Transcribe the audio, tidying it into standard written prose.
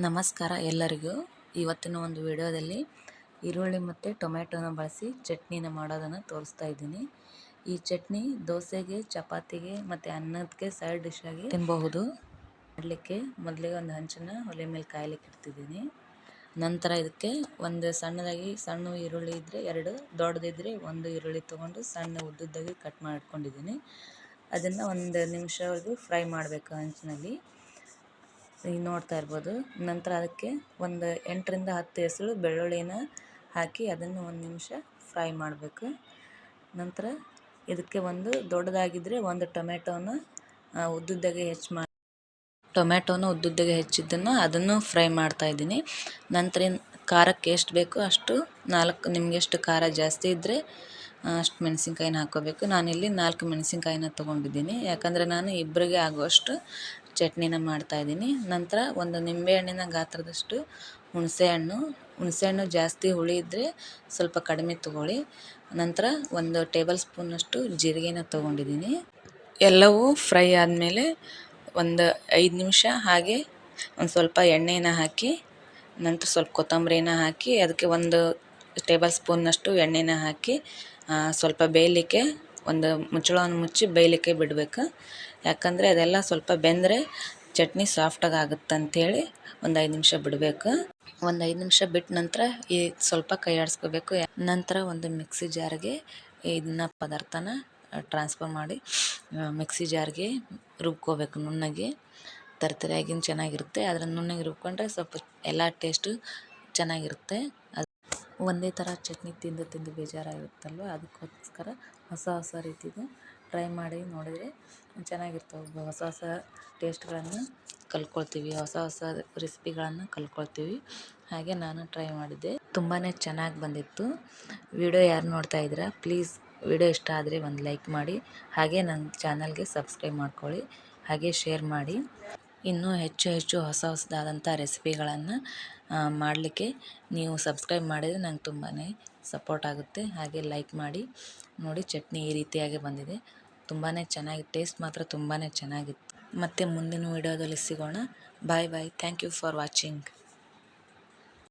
ನಮಸ್ಕಾರ ಎಲ್ಲರಿಗೂ. ಇವತ್ತಿನ ಒಂದು ವಿಡಿಯೋದಲ್ಲಿ ಈರುಳ್ಳಿ ಮತ್ತು ಟೊಮೆಟೊನ ಬಳಸಿ ಚಟ್ನಿನ ಮಾಡೋದನ್ನು ತೋರಿಸ್ತಾ ಇದ್ದೀನಿ. ಈ ಚಟ್ನಿ ದೋಸೆಗೆ, ಚಪಾತಿಗೆ ಮತ್ತು ಅನ್ನಕ್ಕೆ ಸೈಡ್ ಡಿಶ್ ಆಗಿ ತಿನ್ನಬಹುದು. ಮಾಡಲಿಕ್ಕೆ ಮೊದಲಿಗೆ ಒಂದು ಹಂಚನ್ನು ಒಲೆ ಮೇಲೆ ಕಾಯಲಿಕ್ಕೆ ಇಡ್ತಿದ್ದೀನಿ. ನಂತರ ಇದಕ್ಕೆ ಒಂದು ಸಣ್ಣ ಈರುಳ್ಳಿ ಇದ್ದರೆ 2, ದೊಡ್ಡದಿದ್ದರೆ 1 ಈರುಳ್ಳಿ ತೊಗೊಂಡು ಸಣ್ಣ ಉದ್ದುದ್ದಾಗಿ ಕಟ್ ಮಾಡ್ಕೊಂಡಿದ್ದೀನಿ. ಅದನ್ನು 1 ನಿಮಿಷವರೆಗೂ ಫ್ರೈ ಮಾಡಬೇಕು ಹಂಚಿನಲ್ಲಿ. ಈಗ ನೋಡ್ತಾ ಇರ್ಬೋದು. ನಂತರ ಅದಕ್ಕೆ ಒಂದು 8ರಿಂದ 10 ಎಸಳು ಬೆಳ್ಳುಳ್ಳಿನ ಹಾಕಿ ಅದನ್ನು 1 ನಿಮಿಷ ಫ್ರೈ ಮಾಡಬೇಕು. ನಂತರ ಇದಕ್ಕೆ ಒಂದು ದೊಡ್ಡದಾಗಿದ್ದರೆ 1 ಟೊಮೆಟೊನ ಉದ್ದುದ್ದಾಗೆ ಹೆಚ್ಚಿದ್ದನ್ನು ಅದನ್ನು ಫ್ರೈ ಮಾಡ್ತಾ ಇದ್ದೀನಿ. ನಂತರ ಖಾರಕ್ಕೆ ಎಷ್ಟು ಬೇಕೋ ಅಷ್ಟು 4, ನಿಮಗೆ ಎಷ್ಟು ಖಾರ ಜಾಸ್ತಿ ಇದ್ದರೆ ಅಷ್ಟು ಮೆಣಸಿನ್ಕಾಯಿನ ಹಾಕ್ಕೋಬೇಕು. ನಾನಿಲ್ಲಿ 4 ಮೆಣಸಿನ್ಕಾಯಿನ ತೊಗೊಂಡಿದ್ದೀನಿ, ಯಾಕಂದರೆ ನಾನು ಇಬ್ಬರಿಗೆ ಆಗುವಷ್ಟು ಚಟ್ನಿನ ಮಾಡ್ತಾಯಿದ್ದೀನಿ. ನಂತರ ಒಂದು ನಿಂಬೆಹಣ್ಣಿನ ಗಾತ್ರದಷ್ಟು ಹುಣಸೆಹಣ್ಣು ಜಾಸ್ತಿ ಹುಳಿ ಇದ್ದರೆ ಸ್ವಲ್ಪ ಕಡಿಮೆ ತೊಗೊಳ್ಳಿ. ನಂತರ 1 ಟೇಬಲ್ ಸ್ಪೂನಷ್ಟು ಜೀರಿಗೆನ ತೊಗೊಂಡಿದ್ದೀನಿ. ಎಲ್ಲವೂ ಫ್ರೈ ಆದಮೇಲೆ ಒಂದು 5 ನಿಮಿಷ ಹಾಗೆ ಒಂದು ಸ್ವಲ್ಪ ಎಣ್ಣೆನ ಹಾಕಿ, ನಂತರ ಸ್ವಲ್ಪ ಕೊತ್ತಂಬರಿನ ಹಾಕಿ, ಅದಕ್ಕೆ 1 ಟೇಬಲ್ ಸ್ಪೂನ್ನಷ್ಟು ಎಣ್ಣೆನ ಹಾಕಿ ಸ್ವಲ್ಪ ಬೇಯಲಿಕ್ಕೆ ಒಂದು ಮುಚ್ಚಳವನ್ನು ಮುಚ್ಚಿ ಬೇಯಲಿಕ್ಕೆ ಬಿಡಬೇಕು. ಯಾಕಂದರೆ ಅದೆಲ್ಲ ಸ್ವಲ್ಪ ಬೆಂದರೆ ಚಟ್ನಿ ಸಾಫ್ಟಾಗಿ ಆಗುತ್ತೆ ಅಂಥೇಳಿ ಒಂದು 5 ನಿಮಿಷ ಬಿಡಬೇಕು. ಒಂದು 5 ನಿಮಿಷ ಬಿಟ್ಟ ನಂತರ ಸ್ವಲ್ಪ ಕೈ ಆಡಿಸ್ಕೋಬೇಕು. ನಂತರ ಒಂದು ಮಿಕ್ಸಿ ಜಾರ್ಗೆ ಇದನ್ನ ಪದಾರ್ಥನ ಟ್ರಾನ್ಸ್ಫರ್ ಮಾಡಿ ಮಿಕ್ಸಿ ಜಾರ್ಗೆ ರುಬ್ಕೋಬೇಕು. ನುಣ್ಣಗೆ ತರಿಯಾಗಿನ ಚೆನ್ನಾಗಿರುತ್ತೆ. ಅದರ ನುಣ್ಣಗೆ ರುಬ್ಕೊಂಡ್ರೆ ಸ್ವಲ್ಪ ಎಲ್ಲ ಟೇಸ್ಟು ಚೆನ್ನಾಗಿರುತ್ತೆ. ಒಂದೇ ಥರ ಚಟ್ನಿ ತಿಂದು ಬೇಜಾರಾಗಿರುತ್ತಲ್ವ, ಅದಕ್ಕೋಸ್ಕರ ಹೊಸ ರೀತಿದು ಟ್ರೈ ಮಾಡಿ ನೋಡಿದರೆ ಚೆನ್ನಾಗಿರ್ತವೆ. ಹೊಸ ಟೇಸ್ಟ್ಗಳನ್ನು ಕಲ್ತ್ಕೊಳ್ತೀವಿ, ಹೊಸ ರೆಸಿಪಿಗಳನ್ನು ಕಲ್ತ್ಕೊಳ್ತೀವಿ. ಹಾಗೆ ನಾನು ಟ್ರೈ ಮಾಡಿದ್ದೆ, ತುಂಬಾ ಚೆನ್ನಾಗಿ ಬಂದಿತ್ತು. ವಿಡಿಯೋ ಯಾರು ನೋಡ್ತಾ ಇದ್ದೀರಾ, ಪ್ಲೀಸ್ ವಿಡಿಯೋ ಇಷ್ಟ ಆದರೆ ಒಂದು ಲೈಕ್ ಮಾಡಿ, ಹಾಗೆ ನನ್ನ ಚಾನಲ್ಗೆ ಸಬ್ಸ್ಕ್ರೈಬ್ ಮಾಡ್ಕೊಳ್ಳಿ, ಹಾಗೆ ಶೇರ್ ಮಾಡಿ. ಇನ್ನೂ ಹೆಚ್ಚು ಹೊಸದಾದಂಥ ರೆಸಿಪಿಗಳನ್ನು ಮಾಡಲಿಕ್ಕೆ ನೀವು ಸಬ್ಸ್ಕ್ರೈಬ್ ಮಾಡಿದರೆ ನಂಗೆ ತುಂಬಾ ಸಪೋರ್ಟ್ ಆಗುತ್ತೆ. ಹಾಗೆ ಲೈಕ್ ಮಾಡಿ. ನೋಡಿ, ಚಟ್ನಿ ಈ ರೀತಿಯಾಗಿ ಬಂದಿದೆ. ತುಂಬಾ ಚೆನ್ನಾಗಿ, ಟೇಸ್ಟ್ ಮಾತ್ರ ತುಂಬಾ ಚೆನ್ನಾಗಿತ್ತು. ಮತ್ತೆ ಮುಂದಿನ ವಿಡಿಯೋದಲ್ಲಿ ಸಿಗೋಣ. Bye. Thank you for watching.